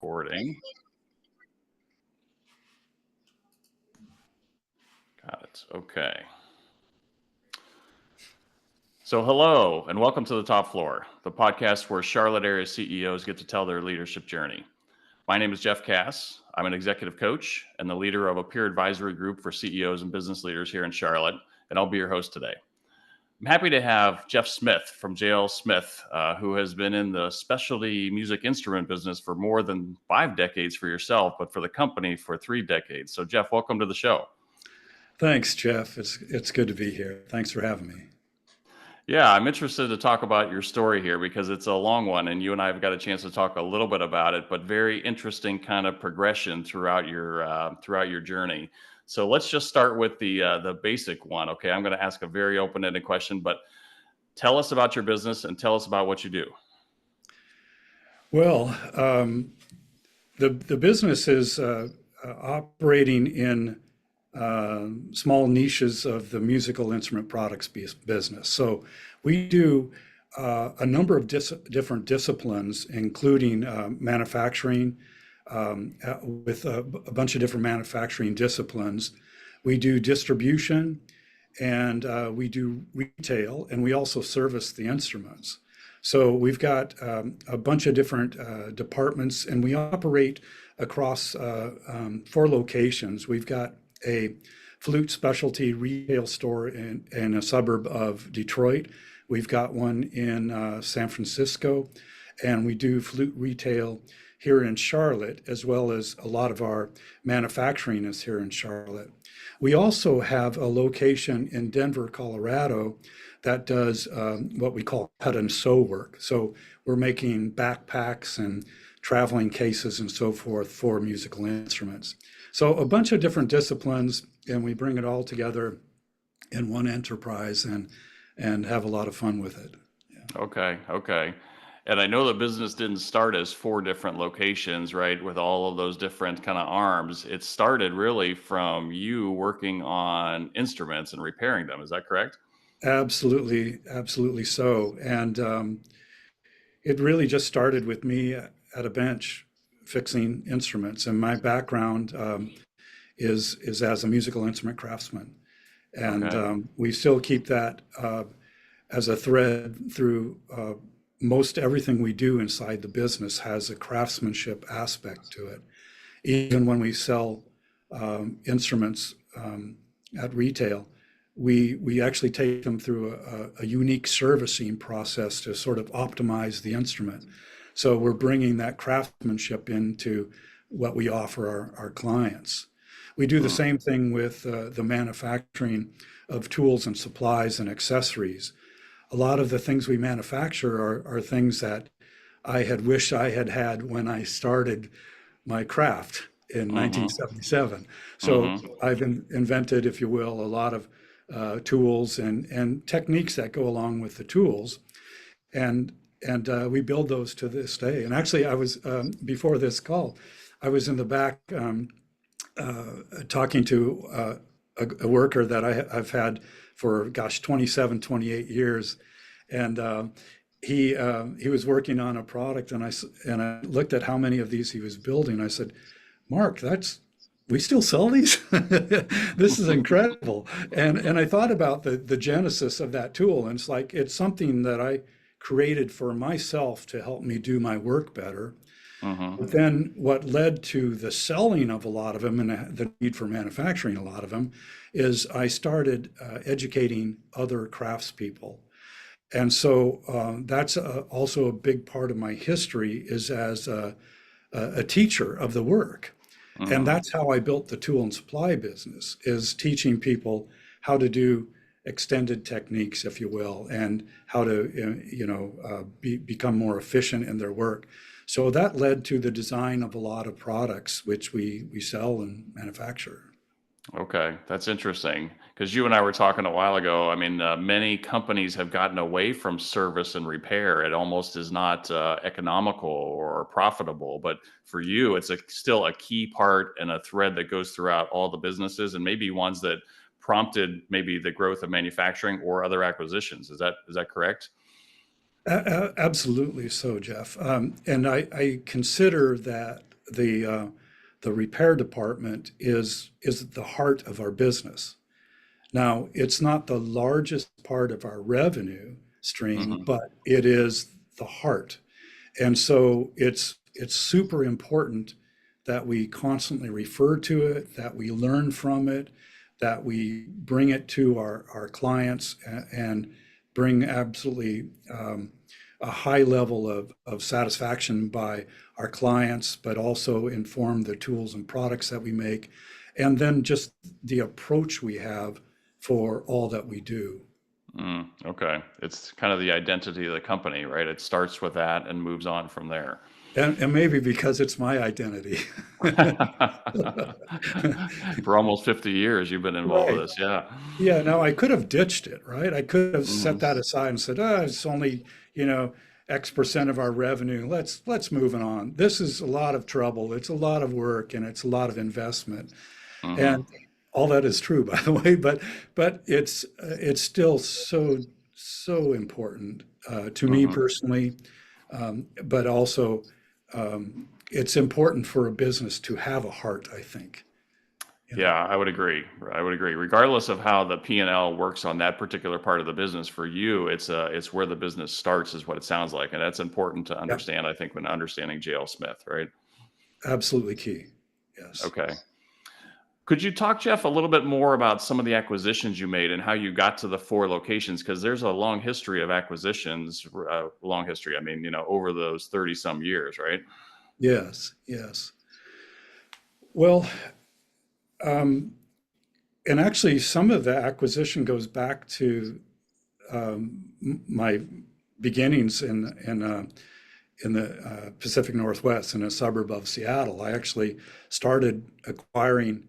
Recording. Got it. Okay. So hello and welcome to the Top Floor, the podcast where Charlotte area CEOs get to tell their leadership journey. My name is Jeff Cass. I'm an executive coach and the leader of a peer advisory group for CEOs and business leaders here in Charlotte, and I'll be your host today. I'm happy to have Jeff Smith from JL Smith, who has been in the specialty music instrument business for more than 5 decades for yourself, but for the company for 3 decades. So Jeff, welcome to the show. Thanks, Jeff. It's good to be here. Thanks for having me. Yeah, I'm interested to talk about your story here because it's a long one, and you and I have got a chance to talk a little bit about it, but very interesting kind of progression throughout your journey. So let's just start with the basic one. Okay, I'm going to ask a very open-ended question, but tell us about your business and tell us about what you do. Well, the business is operating in small niches of the musical instrument products business. So we do a number of different disciplines, including manufacturing, with a bunch of different manufacturing disciplines. We do distribution and we do retail, and we also service the instruments. So we've got a bunch of different departments, and we operate across 4 locations. We've got a flute specialty retail store in a suburb of Detroit. We've got one in San Francisco, and we do flute retail here in Charlotte, as well as a lot of our manufacturing is here in Charlotte. We also have a location in Denver, Colorado, that does what we call cut and sew work. So we're making backpacks and traveling cases and so forth for musical instruments. So a bunch of different disciplines, and we bring it all together in one enterprise and have a lot of fun with it. Yeah. Okay. And I know the business didn't start as 4 different locations, right? With all of those different kind of arms. It started really from you working on instruments and repairing them. Is that correct? Absolutely so. And it really just started with me at a bench fixing instruments. And my background is as a musical instrument craftsman. And Okay. we still keep that as a thread through most everything we do inside the business has a craftsmanship aspect to it. Even when we sell instruments at retail, we actually take them through a unique servicing process to sort of optimize the instrument. So we're bringing that craftsmanship into what we offer our clients. We do the Hmm. same thing with the manufacturing of tools and supplies and accessories. A lot of the things we manufacture are things that I had wished I had had when I started my craft in Mm-hmm. 1977. So Mm-hmm. I've invented, if you will, a lot of tools and techniques that go along with the tools. And we build those to this day. And actually, I was, before this call, I was in the back talking to a worker that I've had for, gosh, 27, 28 years. And he was working on a product, and I looked at how many of these he was building. I said, Mark, we still sell these? This is incredible. And I thought about the genesis of that tool, and it's something that I created for myself to help me do my work better. Mm-hmm. But then what led to the selling of a lot of them and the need for manufacturing a lot of them is I started educating other craftspeople. And so that's also a big part of my history is as a teacher of the work. And Mm-hmm. that's how I built the tool and supply business, is teaching people how to do extended techniques, if you will, and how to, become more efficient in their work. So that led to the design of a lot of products, which we sell and manufacture. Okay, that's interesting because you and I were talking a while ago. I mean, many companies have gotten away from service and repair. It almost is not economical or profitable. But for you, it's still a key part and a thread that goes throughout all the businesses, and maybe ones that prompted maybe the growth of manufacturing or other acquisitions. Is that correct? Absolutely so, Jeff. And I consider that the uh, the repair department is the heart of our business. Now, it's not the largest part of our revenue stream, Hmm. but it is the heart. And so it's super important that we constantly refer to it, that we learn from it, that we bring it to our clients and bring absolutely a high level of satisfaction by our clients, but also inform the tools and products that we make, and then just the approach we have for all that we do. Okay. It's kind of the identity of the company, right? It starts with that and moves on from there. And maybe because it's my identity. For almost 50 years, you've been involved with Right. this. Yeah. Yeah, no, I could have ditched it, right? I could have set Hmm. that aside and said, "Ah, it's only, you know, X% of our revenue. Let's move on. This is a lot of trouble. It's a lot of work and it's a lot of investment." Hmm. And all that is true, by the way, but it's still so important to me Hmm. personally, but also it's important for a business to have a heart, I think, you Yeah, know. I would agree. I would agree. Regardless of how the P&L works on that particular part of the business, for you, it's where the business starts, is what it sounds like, and that's important to Yeah, understand. I think when understanding JL Smith, right? absolutely key. Yes. Okay. Could you talk, Jeff, a little bit more about some of the acquisitions you made and how you got to the 4 locations? Because there's a long history of acquisitions. Long history. I mean, over those 30 some years, right? Yes, yes. Well, um, and actually, some of the acquisition goes back to my beginnings in the Pacific Northwest, in a suburb of Seattle. I actually started acquiring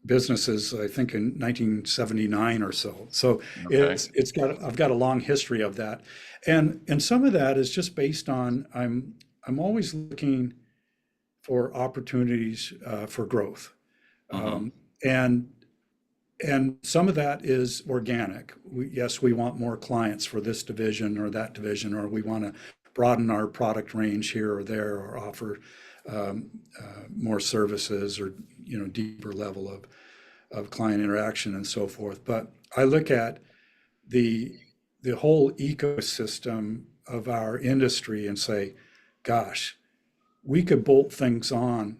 businesses, I think, in 1979 or so. So Okay. it's got I've got a long history of that, and some of that is just based on I'm always looking for opportunities for growth. Hmm. Um, and and some of that is organic. Yes, we want more clients for this division or that division, or we want to broaden our product range here or there, or offer more services, or deeper level of client interaction and so forth. But I look at the the whole ecosystem of our industry and say, gosh, we could bolt things on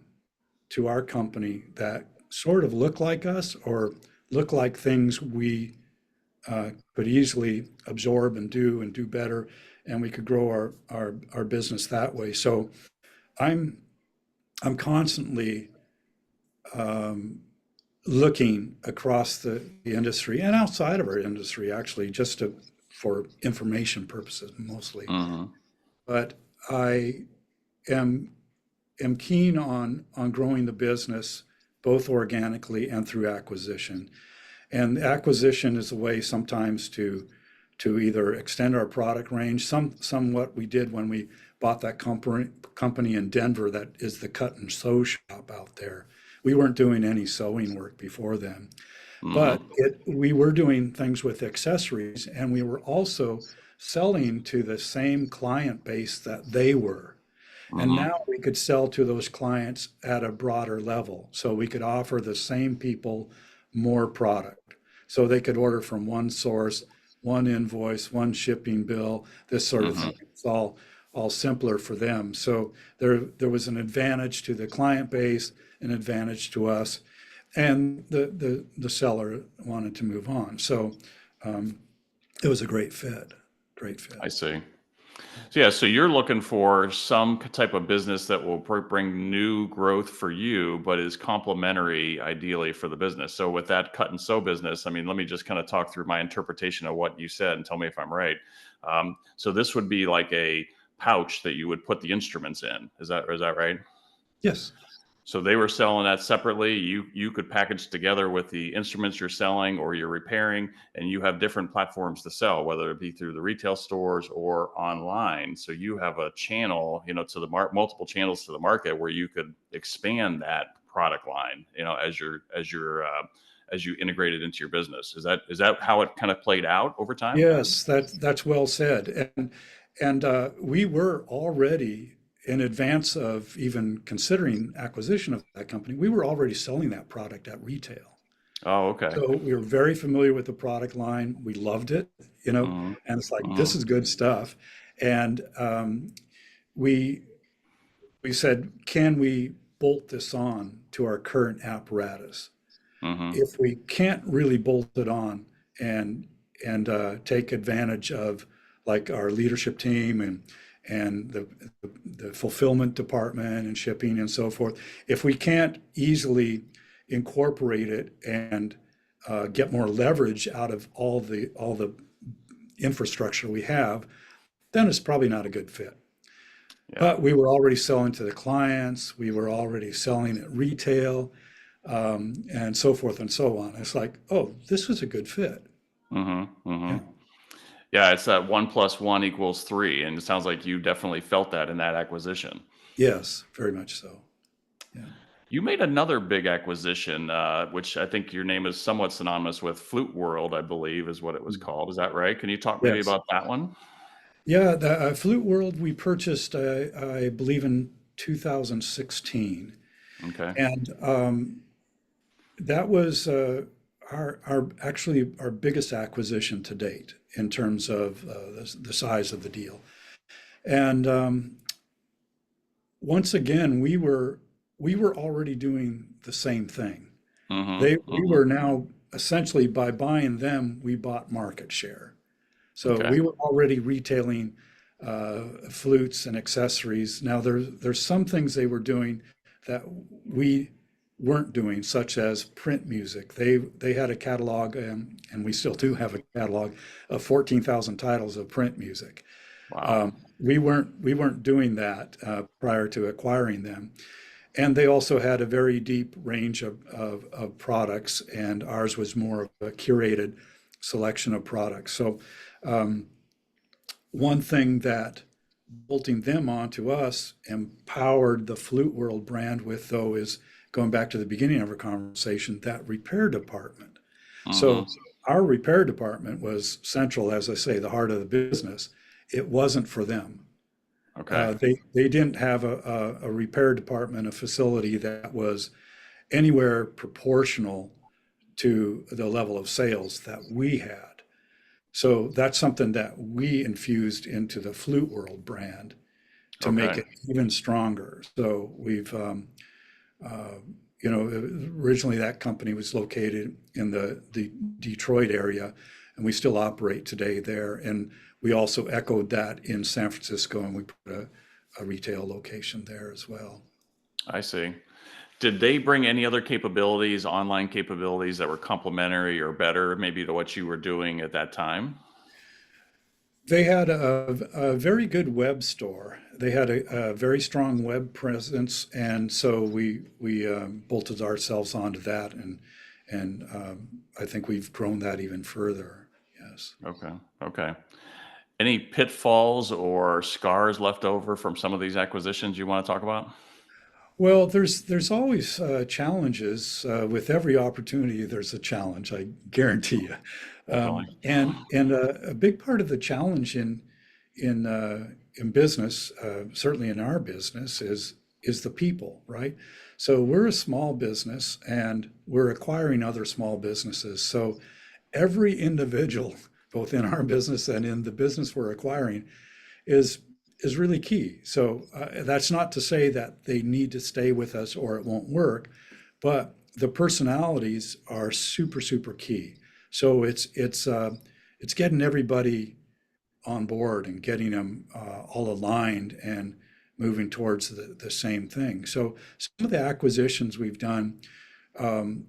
to our company that sort of look like us, or look like things we could easily absorb and do better, and we could grow our business that way. So I'm I'm constantly looking across the industry and outside of our industry, actually, just for information purposes mostly. Hmm. But I am am keen on growing the business both organically and through acquisition. And acquisition is a way sometimes to either extend our product range. Somewhat we did when we bought that company in Denver that is the cut and sew shop out there. We weren't doing any sewing work before then, but Hmm. we were doing things with accessories, and we were also selling to the same client base that they were. And Hmm. now we could sell to those clients at a broader level. So we could offer the same people more product. So they could order from one source, one invoice, one shipping bill, this sort of thing. Hmm. It's all simpler for them. So there was an advantage to the client base, an advantage to us, and the seller wanted to move on. So it was a great fit, great fit. I see. So yeah, so you're looking for some type of business that will bring new growth for you, but is complementary ideally for the business. So with that cut and sew business, I mean, let me just kind of talk through my interpretation of what you said and tell me if I'm right. So this would be like a pouch that you would put the instruments in. Is that right? Yes. So they were selling that separately. You could package together with the instruments you're selling or you're repairing, and you have different platforms to sell, whether it be through the retail stores or online. So you have a channel, to the multiple channels to the market where you could expand that product line, as you integrate it into your business. Is that how it kind of played out over time? Yes, that's well said. And we were already in advance of even considering acquisition of that company, we were already selling that product at retail. Oh, okay. So we were very familiar with the product line. We loved it, Mm-hmm. and it's like, this Mm-hmm. is good stuff. And we we said, can we bolt this on to our current apparatus? Mm-hmm. If we can't really bolt it on and take advantage of like our leadership team and the fulfillment department and shipping and so forth, if we can't easily incorporate it and get more leverage out of all the infrastructure we have, then it's probably not a good fit. Yeah. But we were already selling to the clients, we were already selling at retail, and so forth and so on. It's like, oh, this was a good fit. Mm-hmm. Yeah. Mm-hmm. Yeah, it's that 1 + 1 = 3, and it sounds like you definitely felt that in that acquisition. Yes, very much so. Yeah. You made another big acquisition, which I think your name is somewhat synonymous with Flute World, I believe, is what it was called. Is that right? Can you talk maybe Yes. about that one? Yeah, the Flute World we purchased, I believe, in 2016, Okay. and that was our actually our biggest acquisition to date in terms of the size of the deal. And once again, we were already doing the same thing. Mm-hmm. We Mm-hmm. were now essentially, by buying them, we bought market share. So Okay. we were already retailing flutes and accessories. Now there's some things they were doing that we weren't doing, such as print music. They had a catalog, and we still do have a catalog of 14,000 titles of print music. Wow. We weren't doing that prior to acquiring them. And they also had a very deep range of products, and ours was more of a curated selection of products. So one thing that bolting them onto us empowered the Flute World brand with, though, is going back to the beginning of our conversation, that repair department. So Mm-hmm. our repair department was central, as I say, the heart of the business. It wasn't for them. Okay. They didn't have a repair department, a facility that was anywhere proportional to the level of sales that we had. So that's something that we infused into the Flute World brand to make Okay. it even stronger. So we've, uh, originally that company was located in the Detroit area, and we still operate today there. And we also echoed that in San Francisco, and we put a retail location there as well. I see. Did they bring any other capabilities, online capabilities that were complementary or better maybe to what you were doing at that time? They had a very good web store. They had a very strong web presence, and so we bolted ourselves onto that, and I think we've grown that even further. Yes. Okay. Okay. Any pitfalls or scars left over from some of these acquisitions you want to talk about? Well, there's always challenges with every opportunity. There's a challenge, I guarantee you, Definitely. and a big part of the challenge in business, certainly in our business, is the people, right? So we're a small business, and we're acquiring other small businesses. So every individual, both in our business and in the business we're acquiring, is is really key. So that's not to say that they need to stay with us or it won't work, but the personalities are super super key. So it's getting everybody on board and getting them all aligned and moving towards the same thing. So some of the acquisitions we've done, um,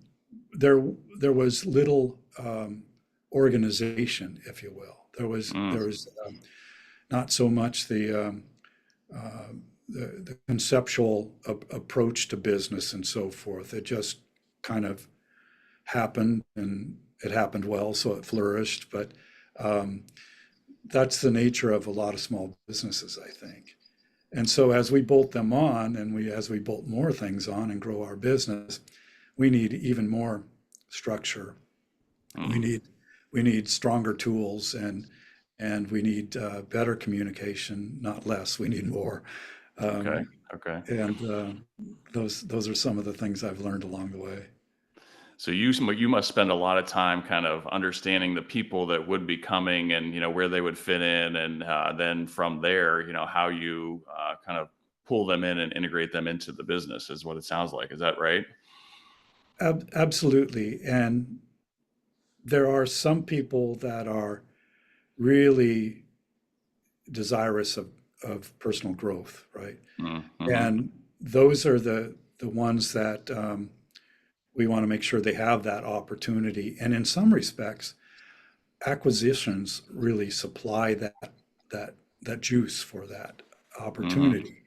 there there was little organization, if you will. Mm, There was not so much uh, the conceptual approach to business and so forth. It just kind of happened, and it happened well, so it flourished. But um, that's the nature of a lot of small businesses, I think. And so as we bolt them on, and as we bolt more things on and grow our business, we need even more structure. We mm, need we need stronger tools, and we need better communication, not less. We need more. Okay. Um, Okay. and those are some of the things I've learned along the way. So you must spend a lot of time kind of understanding the people that would be coming, and where they would fit in, and then from there, how you kind of pull them in and integrate them into the business is what it sounds like. Is that right? Absolutely. And there are some people that are really desirous of personal growth, right? Mm-hmm. And those are the ones that we want to make sure they have that opportunity. And in some respects, acquisitions really supply that that juice for that Mm-hmm. opportunity.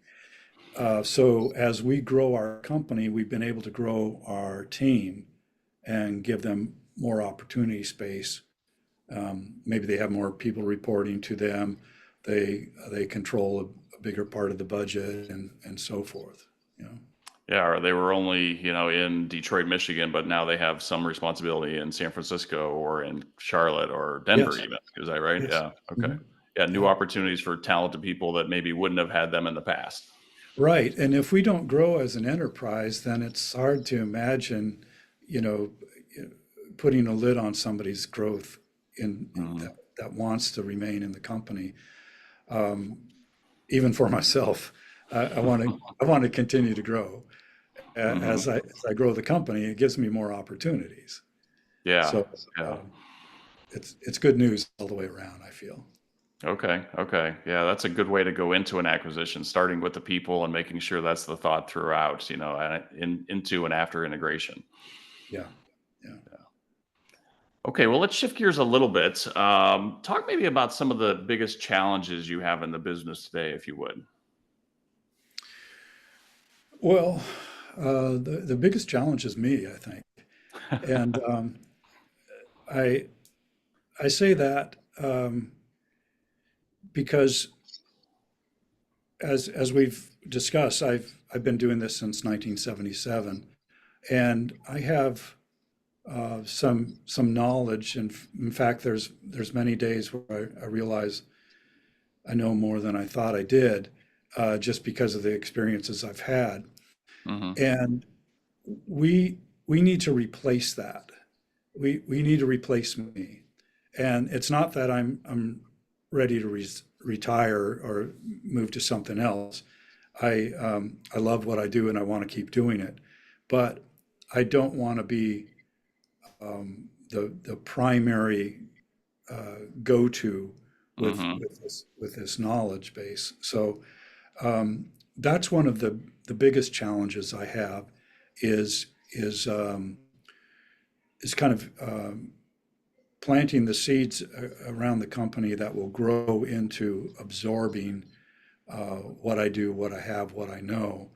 So as we grow our company, we've been able to grow our team and give them more opportunity space. Maybe they have more people reporting to them. They control a bigger part of the budget and so forth. You know. Yeah, or they were only, in Detroit, Michigan, but now they have some responsibility in San Francisco or in Charlotte or Denver Yes. even. Is that right? Yes. Yeah. Okay. Mhm. Yeah, new Yeah. opportunities for talented people that maybe wouldn't have had them in the past. Right. And if we don't grow as an enterprise, then it's hard to imagine, you know, putting a lid on somebody's growth Mhm. that wants to remain in the company. Um, Even for myself, I want to continue to grow. Mhm. As I grow the company, it gives me more opportunities. Yeah. So Yeah. um, it's good news all the way around, I feel. Okay. Okay. Yeah, that's a good way to go into an acquisition, starting with the people and making sure that's the thought throughout, into and after integration. Yeah. Yeah. Okay, well, let's shift gears a little bit. Talk maybe about some of the biggest challenges you have in the business today, if you would. Well, the biggest challenge is me, I think. And I I say that because as we've discussed, I've been doing this since 1977, and I have some knowledge. And in fact, there's many days where I realize I know more than I thought I did, just because of the experiences I've had. Hmm. And we we need to replace that. We need to replace me. And it's not that I'm ready to retire or move to something else. I love what I do and I want to keep doing it, but I don't want to be the primary go-to Hmm. with this knowledge base. So that's one of the biggest challenges I have is is um, is kind of planting the seeds around the company that will grow into absorbing what I do, what I have, what I know.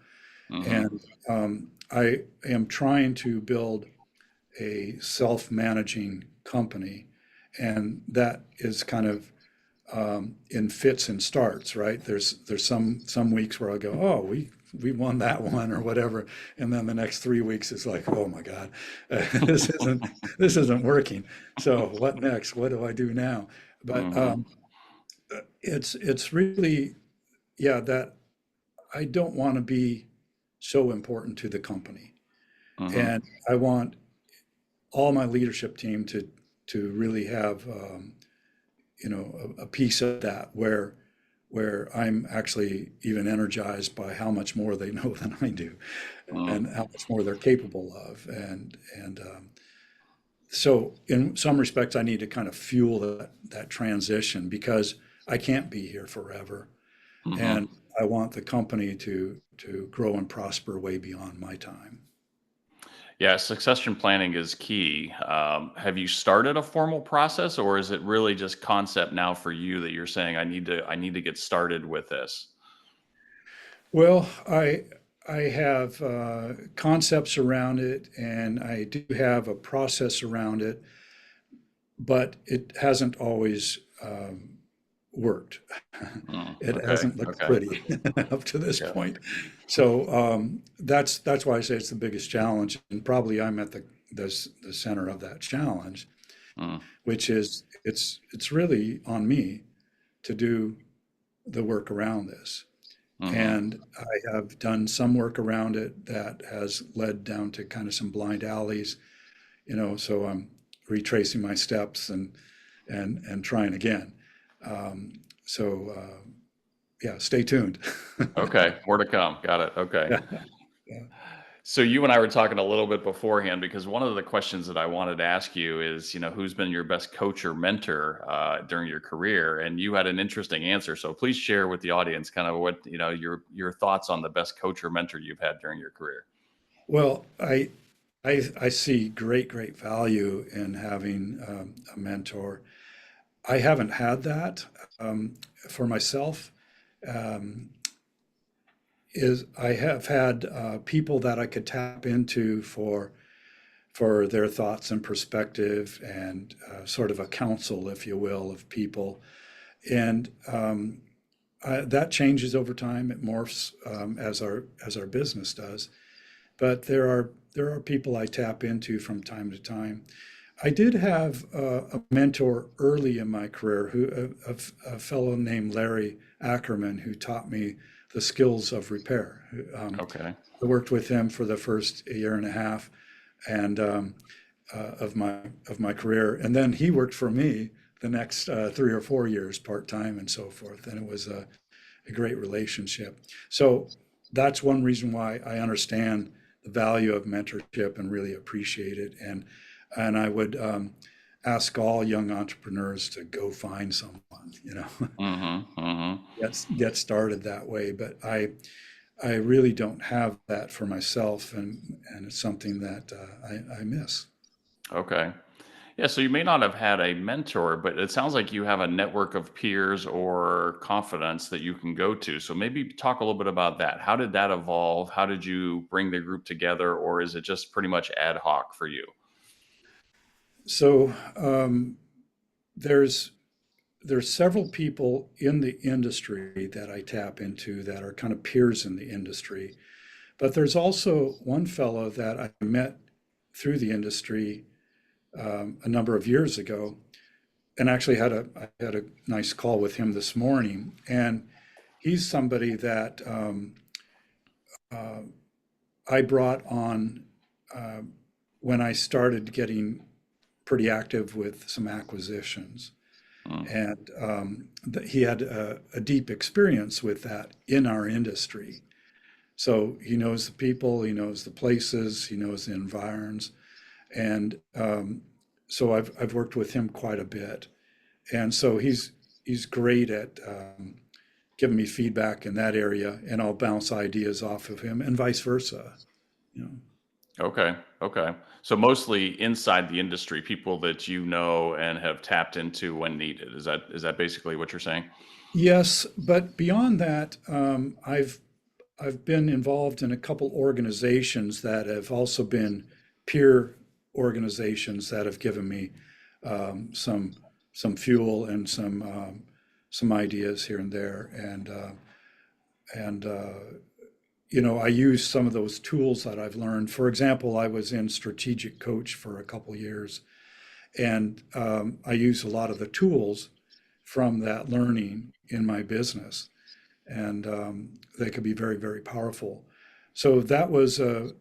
Hmm. And I am trying to build a self-managing company, and that is kind of in fits and starts, right? There's some weeks where I go, oh, we won that one or whatever, and then the next 3 weeks is like, oh my God, this isn't working. So what next? What do I do now? But Hmm. it's really, yeah, that I don't want to be so important to the company, Hmm. and I want all my leadership team to really have a piece of that where I'm actually even energized by how much more they know than I do, and Hmm. how much more they're capable of, and so in some respects, I need to kind of fuel that transition because I can't be here forever, Hmm. and I want the company to grow and prosper way beyond my time. Yeah, succession planning is key. Have you started a formal process, or is it really just concept now for you that you're saying I need to get started with this? Well, I have concepts around it, and I do have a process around it, but it hasn't always worked. It Okay. hasn't looked Okay. pretty up to this Yeah. point. So that's why I say it's the biggest challenge, and probably I'm at the center of that challenge, Mm. which is it's really on me to do the work around this. Mm-hmm. And I have done some work around it that has led down to kind of some blind alleys, so I'm retracing my steps and trying again. So yeah, stay tuned. Okay, more to come. Got it. Okay. Yeah, yeah. So you and I were talking a little bit beforehand because one of the questions that I wanted to ask you is, who's been your best coach or mentor during your career? And you had an interesting answer. So please share with the audience kind of what, your thoughts on the best coach or mentor you've had during your career. Well, I see great value in having a mentor. I haven't had that for myself. Um, is I have had people that I could tap into for their thoughts and perspective and sort of a council, if you will, of people. And that changes over time. It morphs as our business does. But there are people I tap into from time to time. I did have a mentor early in my career, a fellow named Larry Ackerman, who taught me the skills of repair. Okay. I worked with him for the first year and a half, and of my career, and then he worked for me the next 3 or 4 years part time and so forth, and it was a great relationship. So that's one reason why I understand the value of mentorship and really appreciate it. And I would ask all young entrepreneurs to go find someone, Mm-hmm. Mm-hmm. get started that way. But I really don't have that for myself, and it's something that I miss. Okay. Yeah, so you may not have had a mentor, but it sounds like you have a network of peers or confidants that you can go to. So maybe talk a little bit about that. How did that evolve? How did you bring the group together, or is it just pretty much ad hoc for you? So there's there's several people in the industry that I tap into that are kind of peers in the industry. But there's also one fellow that I met through the industry a number of years ago, and actually I had a nice call with him this morning. And he's somebody that uh, I brought on uh, when I started getting pretty active with some acquisitions. Mm, And he had a deep experience with that in our industry. So he knows the people, he knows the places, he knows the environs, and so I've worked with him quite a bit, and so he's great at giving me feedback in that area, and I'll bounce ideas off of him, and vice versa. You know. okay. Okay. So mostly inside the industry, people that you know and have tapped into when needed. Is that basically what you're saying? Yes, but beyond that, I've been involved in a couple organizations that have also been peer organizations that have given me some fuel and some ideas here and there, and I use some of those tools that I've learned. For example, I was in strategic coach for a couple years, and I use a lot of the tools from that learning in my business, and they could be very powerful. So that was a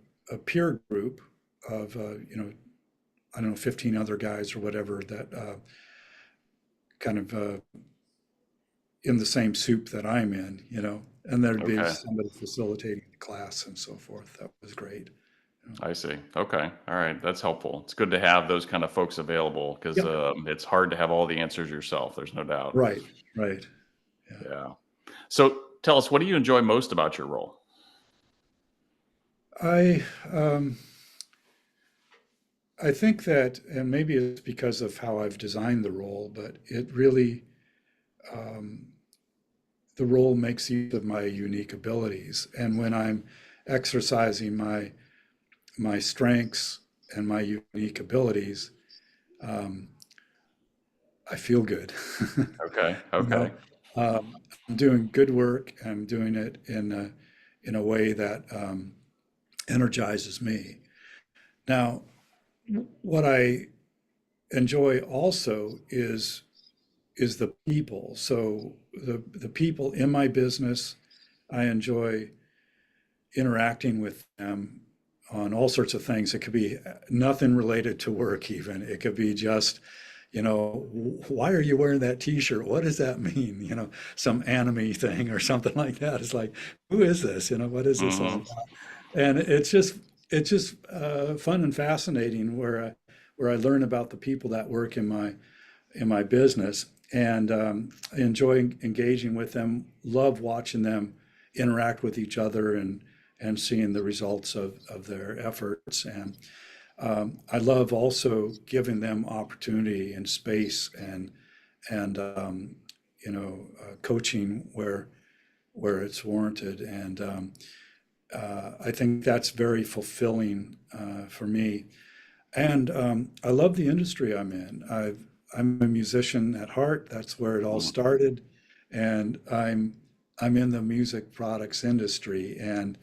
peer group of I don't know, 15 other guys or whatever that kind of in the same soup that I'm in, and there'd be Okay. somebody facilitating the class and so forth. That was great. I see. Okay. All right. That's helpful. It's good to have those kind of folks available because Yep. it's hard to have all the answers yourself. There's no doubt. Right. Right. Yeah. Yeah. So tell us, what do you enjoy most about your role? I um, I think that, and maybe it's because of how I've designed the role, but it really um, the role makes use of my unique abilities. And when I'm exercising my strengths and my unique abilities, um, I feel good. Okay. you Okay. know, I'm doing good work. I'm doing it in a way that energizes me. Now, what I enjoy also is the people. So the people in my business, I enjoy interacting with them on all sorts of things. It could be nothing related to work, even. It could be just, why are you wearing that t-shirt? What does that mean? Some anime thing or something like that. It's like, who is this? What is this all Hmm. about? And it's just fun and fascinating where I learn about the people that work in my business, and I enjoy engaging with them. Love watching them interact with each other and seeing the results of their efforts. And I love also giving them opportunity and space and coaching where it's warranted. And I think that's very fulfilling for me. And I love the industry I'm in. I'm a musician at heart. That's where it all started, and I'm in the music products industry, and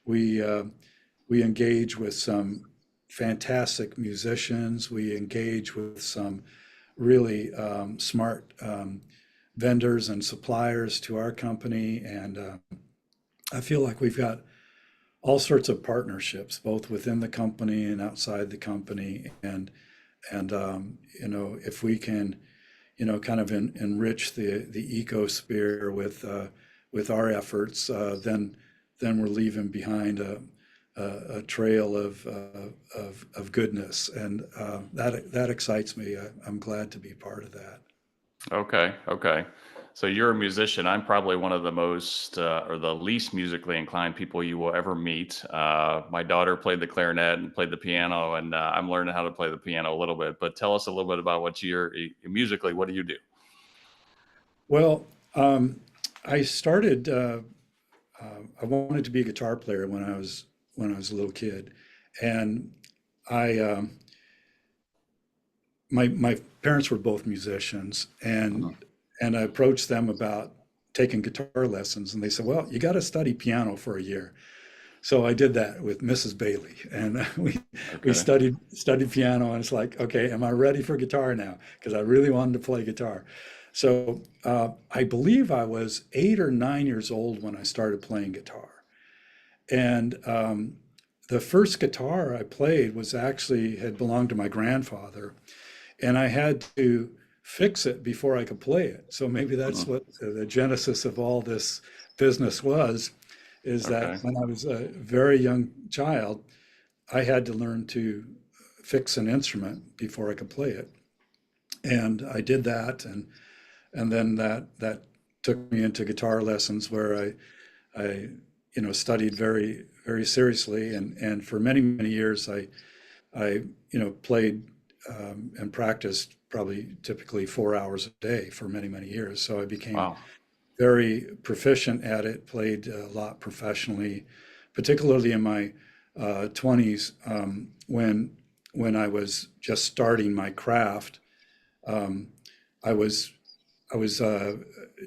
we uh, we engage with some fantastic musicians. We engage with some really smart vendors and suppliers to our company, and I feel like we've got all sorts of partnerships, both within the company and outside the company, and if we can, kind of enrich the ecosphere with our efforts, then we're leaving behind a trail of goodness, and that excites me. I'm glad to be part of that. Okay, okay. So you're a musician. I'm probably one of the most or the least musically inclined people you will ever meet. My daughter played the clarinet and played the piano, and I'm learning how to play the piano a little bit. But tell us a little bit about what you're musically. What do you do? Well, I started. I wanted to be a guitar player when I was a little kid, and I my parents were both musicians, and Mhm. I approached them about taking guitar lessons, and they said, "Well, you got to study piano for a year." So I did that with Mrs. Bailey, and we Okay. studied piano, and it's like, okay, am I ready for guitar now? Because I really wanted to play guitar. So I believe I was 8 or 9 years old when I started playing guitar, and the first guitar I played was actually had belonged to my grandfather, and I had to fix it before I could play it. So maybe that's Mhm. what the genesis of all this business was, is that Okay. when I was a very young child, I had to learn to fix an instrument before I could play it. And I did that, and then that took me into guitar lessons where I studied very very seriously, and for many many years I played and practiced probably typically 4 hours a day for many, many years. So I became Wow. very proficient at it, played a lot professionally, particularly in my 20s, when I was just starting my craft. Um, I was I was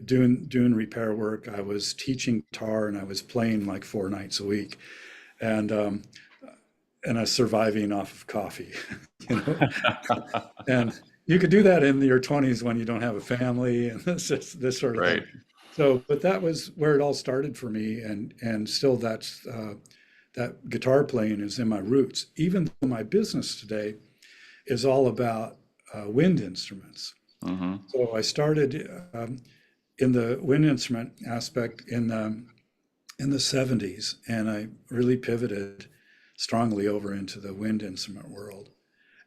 doing repair work. I was teaching guitar, and I was playing like 4 nights a week, and I was surviving off of coffee, you know. And you could do that in your 20s when you don't have a family and this sort of Right. thing. So, but that was where it all started for me, and still that guitar playing is in my roots. Even though my business today is all about wind instruments. Hmm. So I started in the wind instrument aspect in the 70s, and I really pivoted strongly over into the wind instrument world.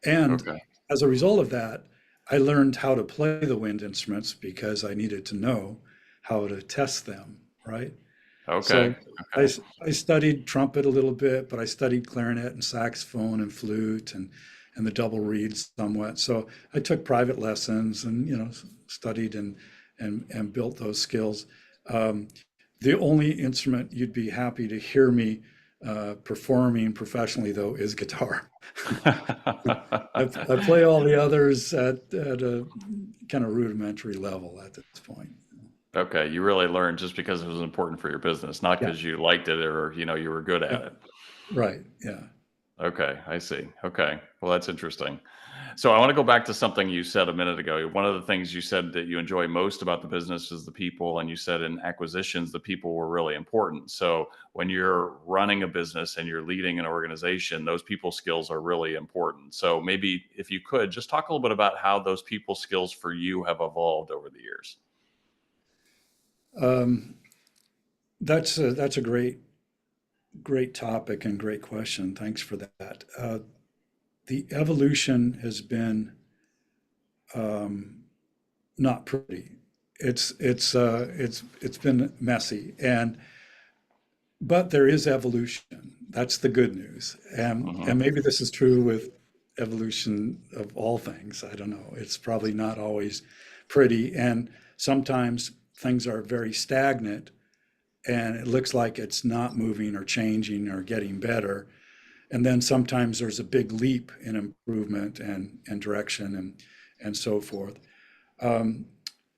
And Okay. as a result of that, I learned how to play the wind instruments because I needed to know how to test them, right? Okay. So I, Okay. I studied trumpet a little bit, but I studied clarinet and saxophone and flute and the double reeds somewhat. So I took private lessons and studied and built those skills. Um, the only instrument you'd be happy to hear me performing professionally, though, is guitar. I play all the others at a kind of rudimentary level at this point. Okay. You really learned just because it was important for your business, not Yeah, because you liked it or you were good yeah, at it. right. Yeah. Okay, I see. Okay. Well, that's interesting. So I want to go back to something you said a minute ago. One of the things you said that you enjoy most about the business is the people, and you said in acquisitions, the people were really important. So when you're running a business and you're leading an organization, those people skills are really important. So maybe if you could just talk a little bit about how those people skills for you have evolved over the years. Um, that's a great topic and great question. Thanks for that. The evolution has been um, not pretty. It's been messy, and but there is evolution. That's the good news. And Hmm. maybe this is true with evolution of all things. I don't know. It's probably not always pretty, and sometimes things are very stagnant, and it looks like it's not moving or changing or getting better. And then sometimes there's a big leap in improvement and direction and so forth. Um,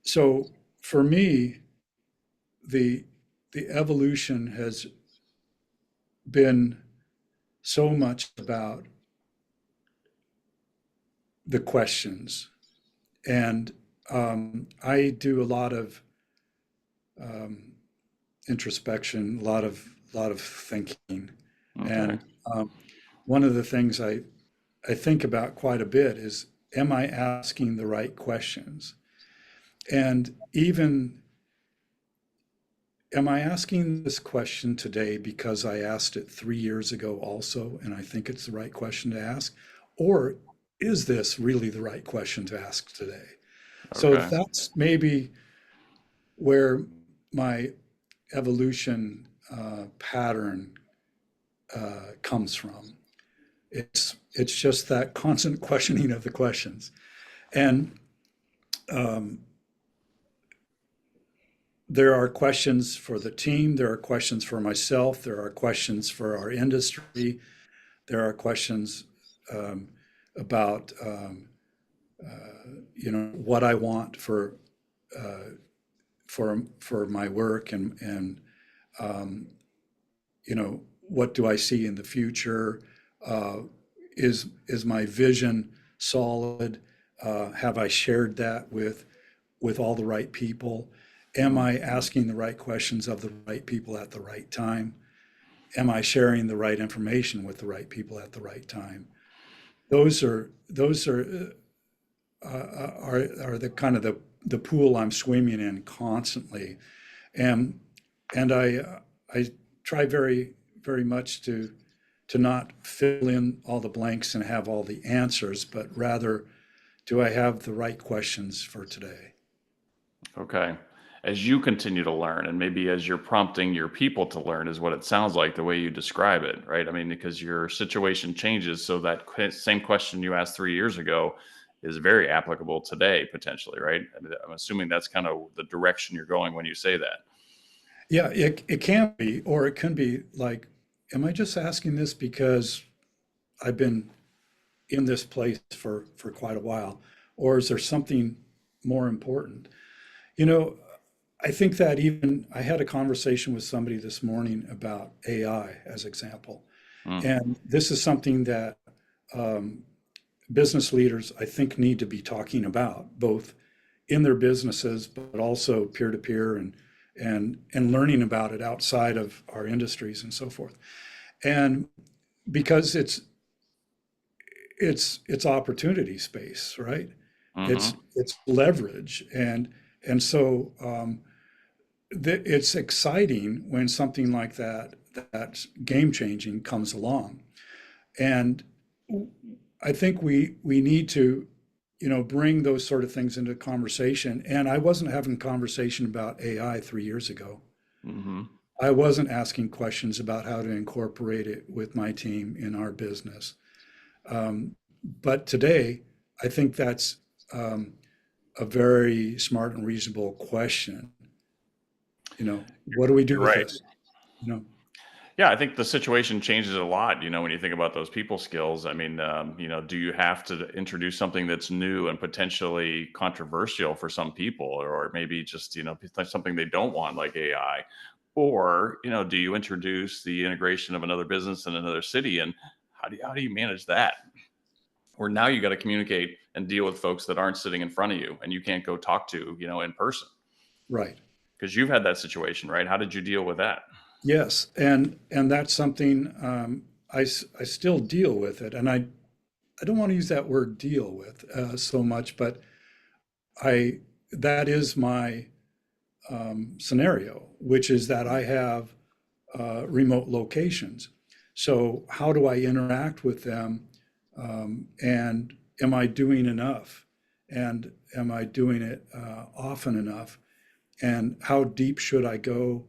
so for me, the the evolution has been so much about the questions, and I do a lot of um, introspection, a lot of thinking, Okay. and one of the things I think about quite a bit is, am I asking the right questions? And even, am I asking this question today because I asked it 3 years ago also, and I think it's the right question to ask? Or is this really the right question to ask today? So Okay. that's maybe where my evolution pattern comes from. It's just that constant questioning of the questions. And um, there are questions for the team, there are questions for myself, there are questions for our industry, there are questions um, about what I want uh, for my work, and um, what do I see in the future? Uh, is my vision solid? Have I shared that with all the right people? Am I Mhm. asking the right questions of the right people at the right time? Am I sharing the right information with the right people at the right time? Those are the kind of the pool I'm swimming in constantly, and I try very much to not fill in all the blanks and have all the answers, but rather, do I have the right questions for today? Okay. As you continue to learn, and maybe as you're prompting your people to learn, is what it sounds like the way you describe it, right? I mean, because your situation changes, so that same question you asked 3 years ago is very applicable today, potentially, right? I mean, I'm assuming that's kind of the direction you're going when you say that. Yeah, it can be, or it can be like, am I just asking this because I've been in this place for quite a while, or is there something more important? You know, I think that even I had a conversation with somebody this morning about AI as example, Mm, and this is something that um, business leaders I think need to be talking about both in their businesses, but also peer to peer, and learning about it outside of our industries and so forth. And because it's opportunity space, right? hmm. It's leverage, and so it's exciting when something like that's game changing comes along. And I think we need to, bring those sort of things into conversation. And I wasn't having a conversation about AI 3 years ago. Hmm. I wasn't asking questions about how to incorporate it with my team in our business. But today, I think that's a very smart and reasonable question. What do we do You're with right. this? You know, Yeah, I think the situation changes a lot, when you think about those people skills. I mean, do you have to introduce something that's new and potentially controversial for some people, or maybe just, something they don't want, like AI? Or, do you introduce the integration of another business in another city? And how how do you manage that? Or now you got to communicate and deal with folks that aren't sitting in front of you and you can't go talk to, in person. Right. Because you've had that situation, right? How did you deal with that? Yes. And that's something I still deal with it. And I don't want to use that word deal with so much, but that is my scenario, which is that I have remote locations. So how do I interact with them? And am I doing enough? And am I doing it often enough? And how deep should I go?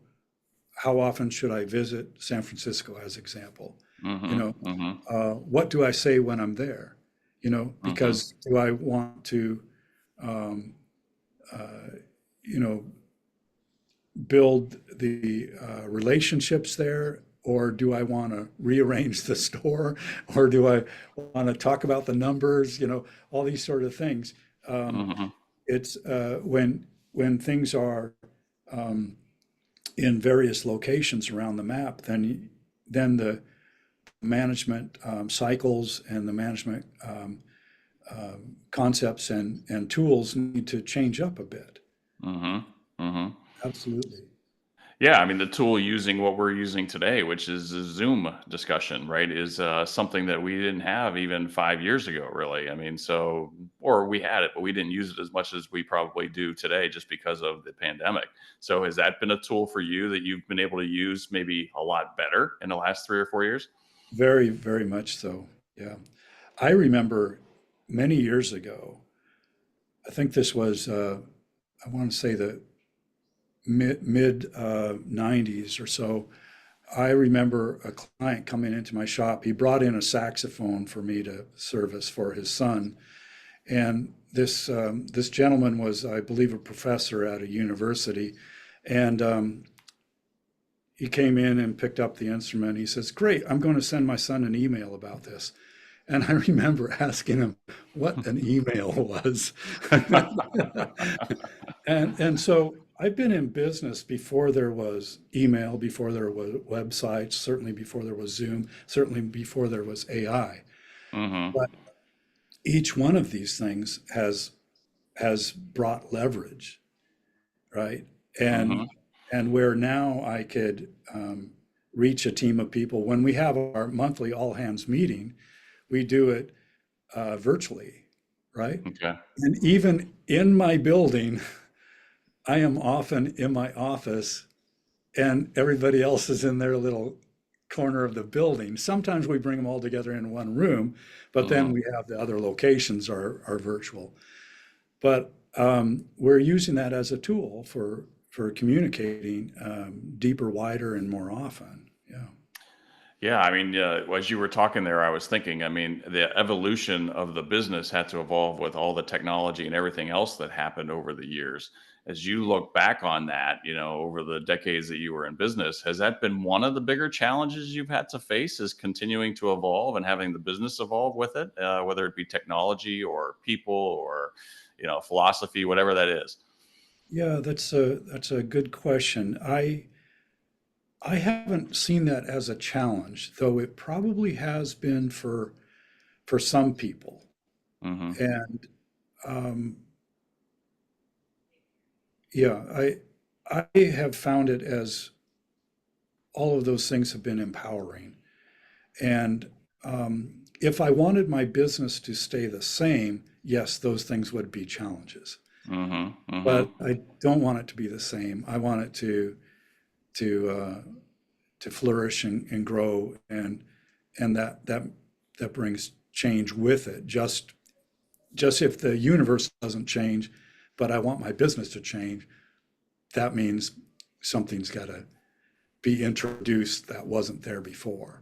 How often should I visit San Francisco, as example? You Mm-hmm. know, Mm-hmm. what do I say when I'm there? Mm-hmm. Because do I want to, um, uh, you know, build the relationships there, or do I want to rearrange the store, or do I want to talk about the numbers? All these sort of things. Um, Mm-hmm. it's when things are um, in various locations around the map, then the management cycles and the management concepts and tools need to change up a bit. Mm-hmm. Mm-hmm. Absolutely. Yeah, I mean, the tool using what we're using today, which is a Zoom discussion, right, is something that we didn't have even 5 years ago, really. I mean, so, or we had it, but we didn't use it as much as we probably do today just because of the pandemic. So, has that been a tool for you that you've been able to use maybe a lot better in the last 3 or 4 years? Very, very much so. Yeah. I remember many years ago, I think this was, I want to say the mid 90s or so. I remember a client coming into my shop. He brought in a saxophone for me to service for his son. And this gentleman was, I believe, a professor at a university. And he came in and picked up the instrument. He says, "Great, I'm going to send my son an email about this." And I remember asking him what an email was. And so I've been in business before there was email, before there was websites, certainly before there was Zoom, certainly before there was AI. Mm-hmm. But each one of these things has brought leverage, right? Mm-hmm. And where now I could reach a team of people. When we have our monthly all hands meeting, we do it virtually, right? Okay. And even in my building, I am often in my office and everybody else is in their little corner of the building. Sometimes we bring them all together in one room, but then Mm-hmm. we have the other locations are virtual. But we're using that as a tool for communicating deeper, wider, and more often. Yeah. Yeah, I mean, as you were talking there, I was thinking, I mean, the evolution of the business had to evolve with all the technology and everything else that happened over the years. As you look back on that, over the decades that you were in business, has that been one of the bigger challenges you've had to face, is continuing to evolve and having the business evolve with it, whether it be technology or people or, philosophy, whatever that is? Yeah, that's a good question. I haven't seen that as a challenge, though it probably has been for some people. Mm-hmm. And um, yeah, I have found it as all of those things have been empowering. And if I wanted my business to stay the same, yes, those things would be challenges. Mm-hmm. Mm-hmm. But I don't want it to be the same. I want it to to flourish and grow, and that brings change with it. Just if the universe doesn't change, but I want my business to change, that means something's got to be introduced that wasn't there before.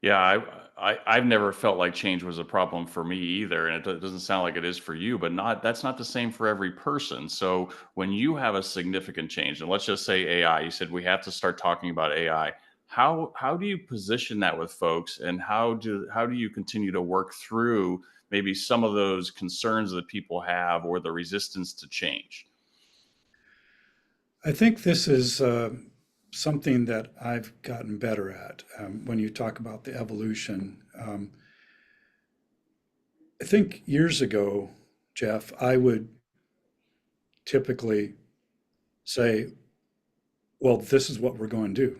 Yeah. Yeah, I've never felt like change was a problem for me either, and it doesn't sound like it is for you. But that's not the same for every person. So when you have a significant change, and let's just say AI, you said we have to start talking about AI. How do you position that with folks, and how do you continue to work through maybe some of those concerns that people have or the resistance to change? I think this is something that I've gotten better at when you talk about the evolution. I think years ago, Jeff, I would typically say, well, this is what we're going to do.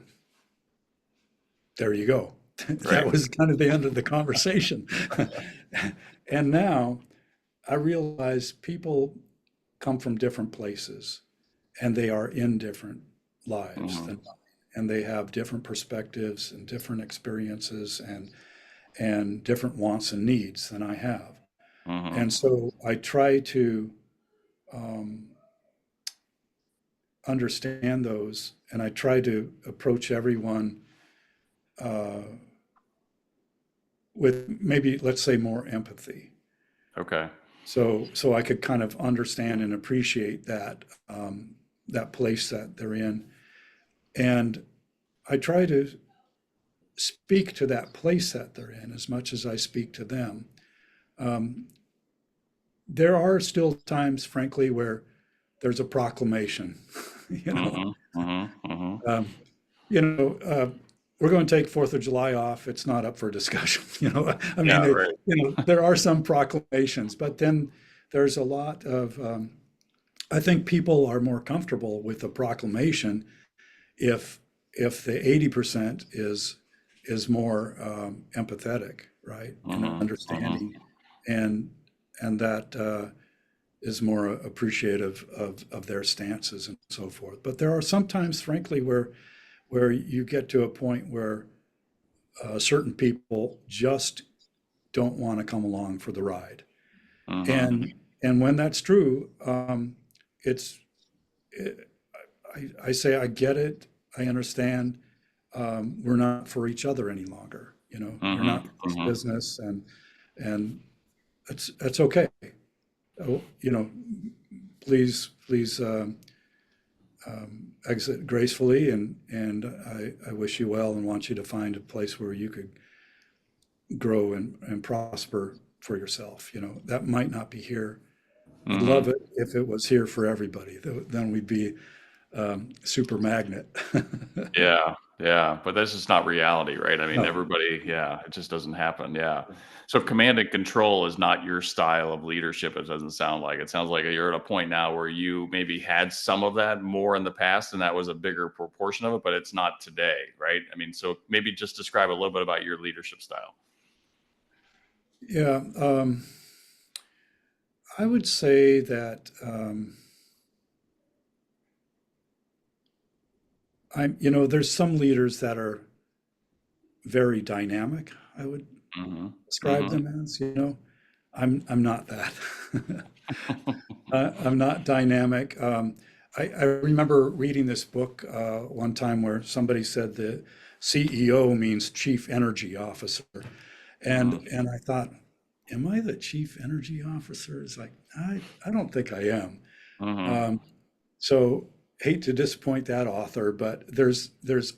There you go. Right. That was kind of the end of the conversation. And now I realize people come from different places and they are in different lives Mm-hmm. than mine. And they have different perspectives and different experiences and different wants and needs than I have. Mm-hmm. And so I try to um, understand those, and I try to approach everyone uh, with maybe, let's say, more empathy. Okay. So I could kind of understand and appreciate that place that they're in, and I try to speak to that place that they're in as much as I speak to them. Um, there are still times, frankly, where there's a proclamation, you know. Mm-hmm. Mm-hmm. Mm-hmm. Um, you know, we're going to take Fourth of July off. It's not up for discussion. You know, I mean, Yeah. Right. there are some proclamations, but then there's a lot of. I think people are more comfortable with a proclamation if the 80% is more empathetic, right, and Mm-hmm. Mm-hmm. understanding, and that is more appreciative of their stances and so forth. But there are sometimes, frankly, where you get to a point where certain people just don't want to come along for the ride, Mm-hmm. and when that's true, it's it, I say I get it, I understand. We're not for each other any longer. You know, you're Mm-hmm. not for this Mm-hmm. business, and that's okay. Oh, you know, please exit gracefully, and I wish you well and want you to find a place where you could grow and prosper for yourself. You know, that might not be here. I'd Mm-hmm. love it if it was here for everybody. Then we'd be super magnet. Yeah, yeah, but this is not reality, right? I mean, No, everybody, yeah, it just doesn't happen. Yeah. So if command and control is not your style of leadership, it doesn't sound like. It sounds like you're at a point now where you maybe had some of that more in the past and that was a bigger proportion of it, but it's not today, right? I mean, so maybe just describe a little bit about your leadership style. yeah, I would say that there's some leaders that are very dynamic. I would Mhm. describe Mhm. them as, I'm not that. I'm not dynamic. I remember reading this book one time where somebody said the CEO means Chief Energy Officer, and Mhm. and I thought, am I the Chief Energy Officer? It's like I don't think I am. Mhm. Um, so hate to disappoint that author, but there's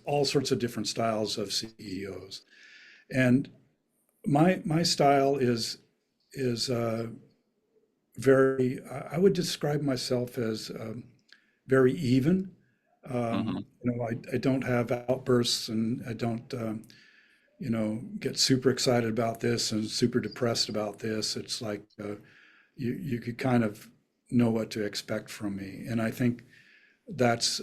all sorts of different styles of CEOs, and my style is very. I would describe myself as very even. Mhm. I don't have outbursts, and I don't get super excited about this and super depressed about this. It's like you could kind of know what to expect from me, and I think that's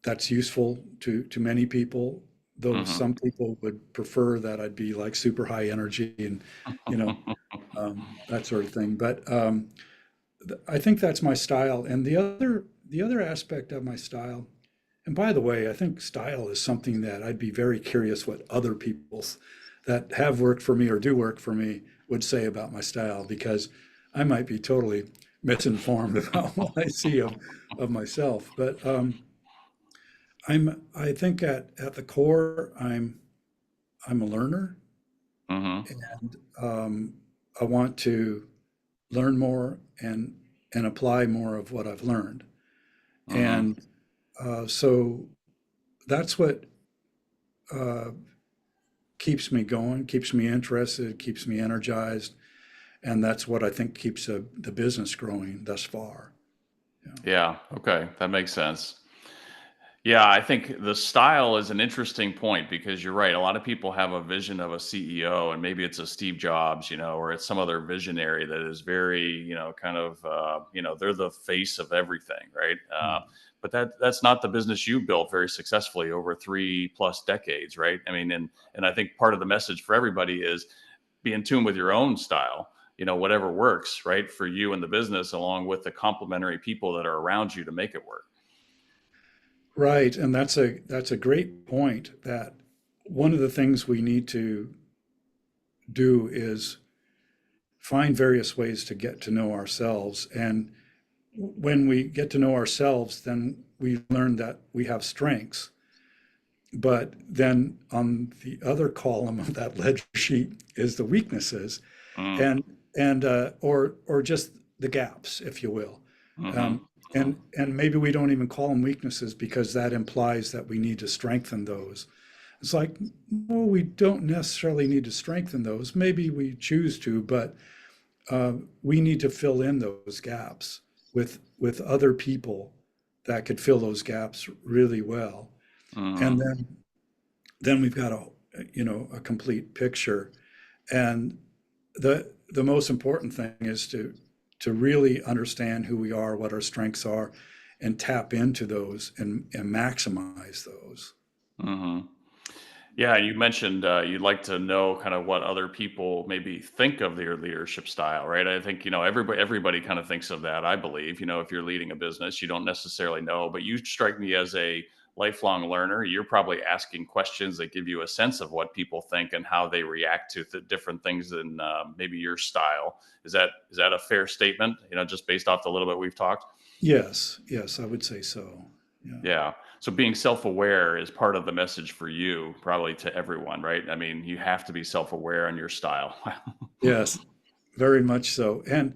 that's useful to many people. Though Mhm. some people would prefer that I'd be like super high energy and you know that sort of thing. But I think that's my style. And the other aspect of my style, and by the way, I think style is something that I'd be very curious what other people's that have worked for me or do work for me would say about my style, because I might be totally misinformed about what I see of myself. But I think at the core, I'm a learner, Mhm. and I want to learn more and apply more of what I've learned. Mhm. And so that's what uh, keeps me going, keeps me interested, keeps me energized, and that's what I think keeps the business growing thus far. Yeah. Yeah, okay, that makes sense. Yeah, I think the style is an interesting point because you're right. A lot of people have a vision of a CEO, and maybe it's a Steve Jobs, or it's some other visionary that is very, kind of, they're the face of everything, right? But that's not the business you built very successfully over 3+ decades, right? I mean, and I think part of the message for everybody is be in tune with your own style. Whatever works, right, for you and the business, along with the complementary people that are around you to make it work. Right, and that's a great point. That one of the things we need to do is find various ways to get to know ourselves. And when we get to know ourselves, then we learn that we have strengths. But then on the other column of that ledger sheet is the weaknesses, Mm, and or just the gaps, if you will. hmm And maybe we don't even call them weaknesses because that implies that we need to strengthen those. It's like, no, we don't necessarily need to strengthen those. Maybe we choose to, but we need to fill in those gaps with other people that could fill those gaps really well. And hmm then we've got a complete picture. And the most important thing is to really understand who we are, what our strengths are, and tap into those and maximize those. hmm Yeah, you mentioned you'd like to know kind of what other people maybe think of their leadership style, right? I think everybody kind of thinks of that. I believe, if you're leading a business, you don't necessarily know, but you strike me as a lifelong learner. You're probably asking questions that give you a sense of what people think and how they react to different things in maybe your style. Is that a fair statement? Just based off the little bit we've talked. Yes, I would say so. Yeah. Yeah. So being self-aware is part of the message for you, probably to everyone, right? I mean, you have to be self-aware in your style. Yes, very much so. And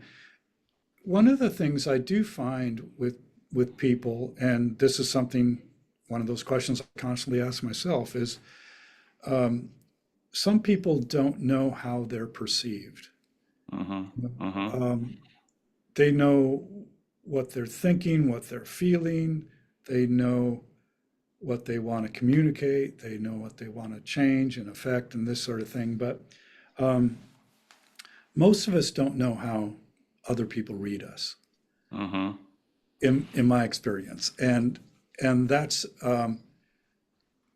one of the things I do find with people, and this is something, one of those questions I constantly ask myself is, some people don't know how they're perceived. hmm hmm Um, they know what they're thinking, what they're feeling. They know what they want to communicate. They know what they want to change and affect and this sort of thing. But um, most of us don't know how other people read us, hmm in my experience. And that's,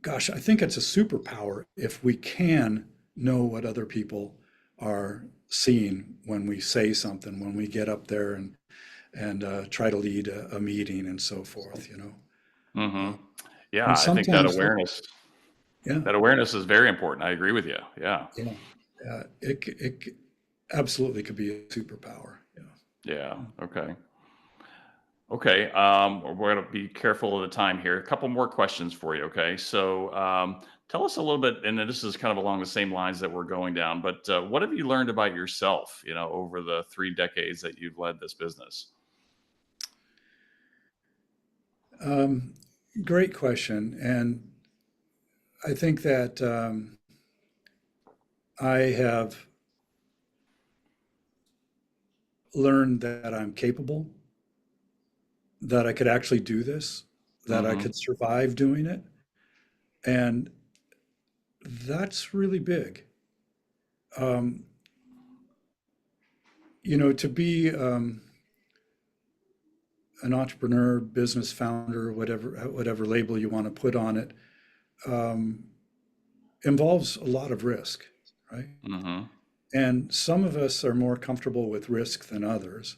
gosh, I think it's a superpower if we can know what other people are seeing when we say something, when we get up there and try to lead a meeting and so forth. hmm Yeah, And I think that sometimes that, awareness yeah, that awareness is very important. I agree with you. Yeah. yeah, it absolutely could be a superpower. Yeah. Yeah. Okay. Okay. We're going to be careful of the time here. A couple more questions for you. Okay. So, tell us a little bit, and this is kind of along the same lines that we're going down, but what have you learned about yourself, over the 3 decades that you've led this business? Um, Great question. And I think that I have learned that I'm capable, that I could actually do this, that I hmm could survive doing it. And that's really big. Um, to be an entrepreneur, business founder, whatever label you want to put on it, um, involves a lot of risk, right? hmm And some of us are more comfortable with risk than others.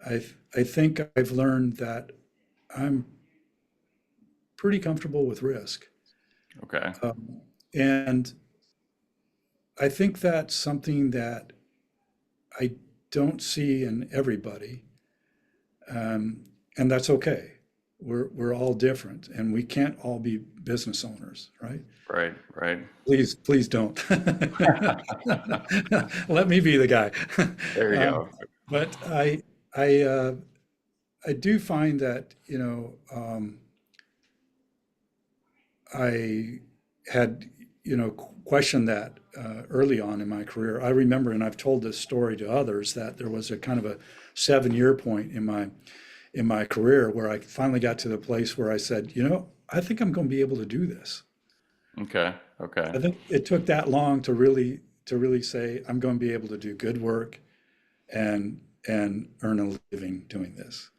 I think I've learned that I'm pretty comfortable with risk. Okay. And I think that's something that I don't see in everybody. Um, and that's okay. We're all different and we can't all be business owners, right? Right. Right. Please don't. Let me be the guy. There you Um, go. but I, uh, I do find that, I had, questioned that early on in my career. I remember, and I've told this story to others, that there was a kind of a 7-year point in my career where I finally got to the place where I said, I think I'm going to be able to do this. Okay. Okay. I think it took that long to really say I'm going to be able to do good work and earn a living doing this.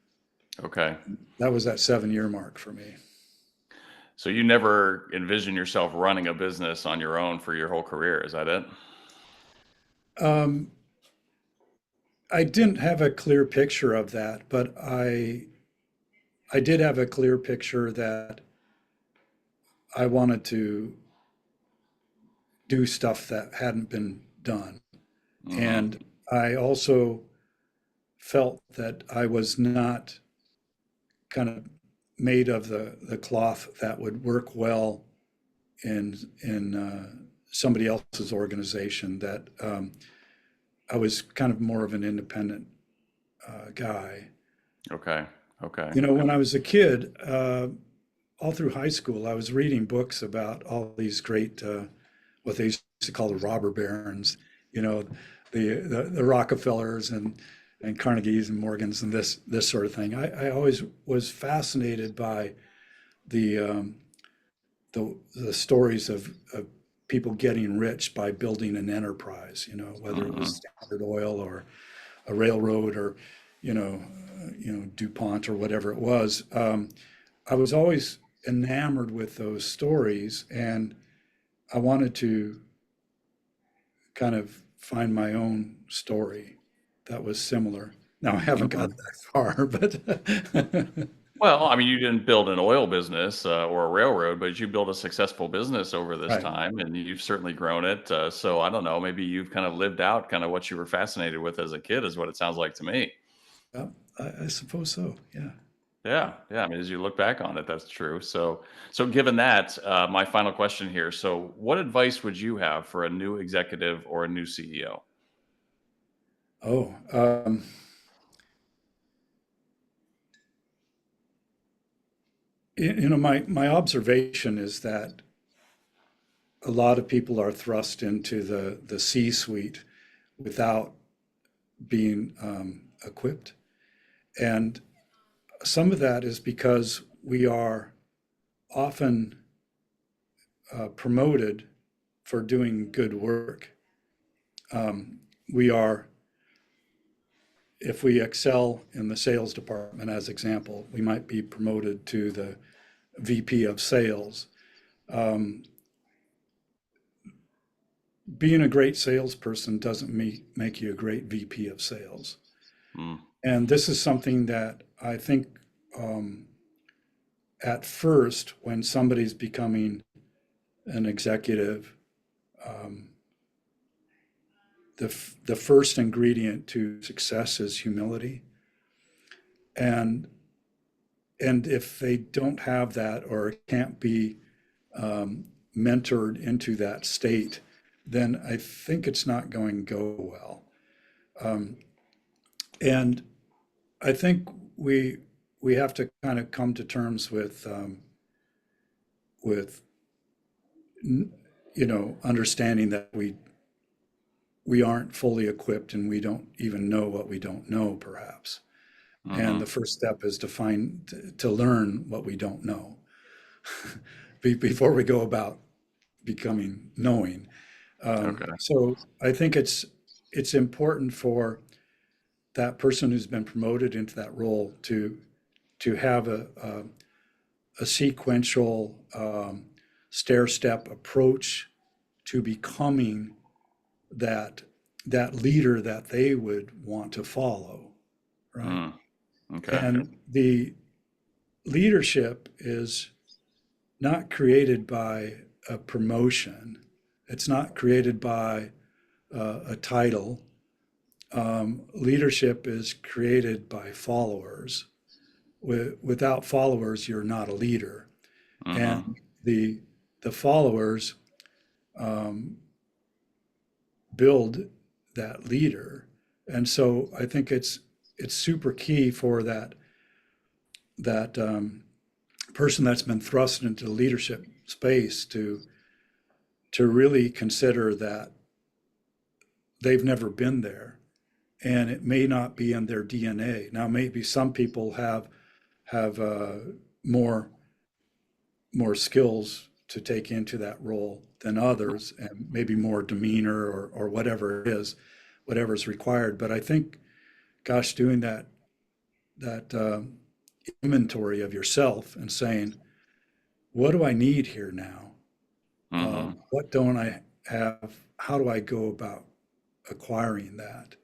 Okay. That was that 7 year mark for me. So you never envision yourself running a business on your own for your whole career, is that it? Um, I didn't have a clear picture of that, but I did have a clear picture that I wanted to do stuff that hadn't been done. Mm-hmm. And I also felt that I was not kind of made of the cloth that would work well in somebody else's organization. That I was kind of more of an independent guy. Okay. Okay. You know, when I was a kid, all through high school, I was reading books about all these great, what they used to call the robber barons. You know, the Rockefellers and Carnegies and Morgans and this sort of thing. I always was fascinated by the the stories of people getting rich by building an enterprise. You know, whether it Mm-hmm. was Standard Oil or a railroad or DuPont or whatever it was. I was always enamored with those stories, and I wanted to kind of find my own story that was similar. Now I haven't got Okay. that far, but Well, I mean, you didn't build an oil business or a railroad, but you built a successful business over this right. time, and you've certainly grown it. So I don't know, maybe you've kind of lived out kind of what you were fascinated with as a kid, is what it sounds like to me. Yeah, I suppose so. Yeah. Yeah, yeah. I mean, as you look back on it, that's true. So given that, my final question here. So, what advice would you have for a new executive or a new CEO? Oh, my observation is that a lot of people are thrust into the C-suite without being equipped. And some of that is because we are often promoted for doing good work. We are, if we excel in the sales department, as example, we might be promoted to the VP of sales. Um, Being a great salesperson doesn't make you a great VP of sales. Mm, And this is something that I think um, at first, when somebody's becoming an executive, um, the first ingredient to success is humility. And and if they don't have that or can't be um, mentored into that state, then I think it's not going to go well. Um, and I think we we have to kind of come to terms with understanding that we aren't fully equipped and we don't even know what we don't know, perhaps. And hmm. the first step is to learn what we don't know before we go about becoming knowing. Okay. So I think it's important for that person who's been promoted into that role to have a sequential stair step approach to becoming that that leader that they would want to follow, right? Mm, okay. And the leadership is not created by a promotion. It's not created by a title. Leadership is created by followers. Without followers, you're not a leader. Hmm. And the followers um, build that leader. And so I think it's super key for that person that's been thrust into the leadership space to really consider that they've never been there and it may not be in their DNA. Now, maybe some people have more more skills to take into that role than others, and maybe more demeanor or whatever it is, whatever's required. But I think, gosh, doing that inventory of yourself and saying, what do I need here now? Hmm. What don't I have? How do I go about acquiring that?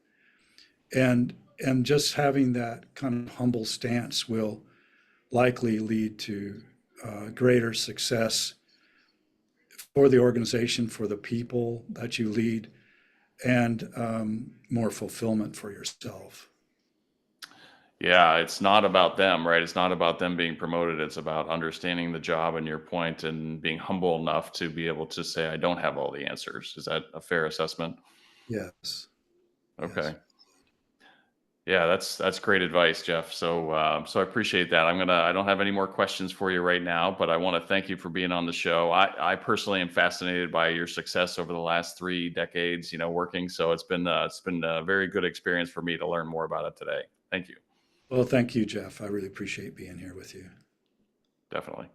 And just having that kind of humble stance will likely lead to greater success for the organization, for the people that you lead, and more fulfillment for yourself. Yeah, it's not about them, right? It's not about them being promoted. It's about understanding the job and your point and being humble enough to be able to say, I don't have all the answers. Is that a fair assessment? Yes, yes. Okay. Yeah, that's great advice, Jeff. So I appreciate that. I don't have any more questions for you right now, but I want to thank you for being on the show. I personally am fascinated by your success over the last 3 decades, working. So it's been a very good experience for me to learn more about it today. Thank you. Well, thank you, Jeff. I really appreciate being here with you. Definitely.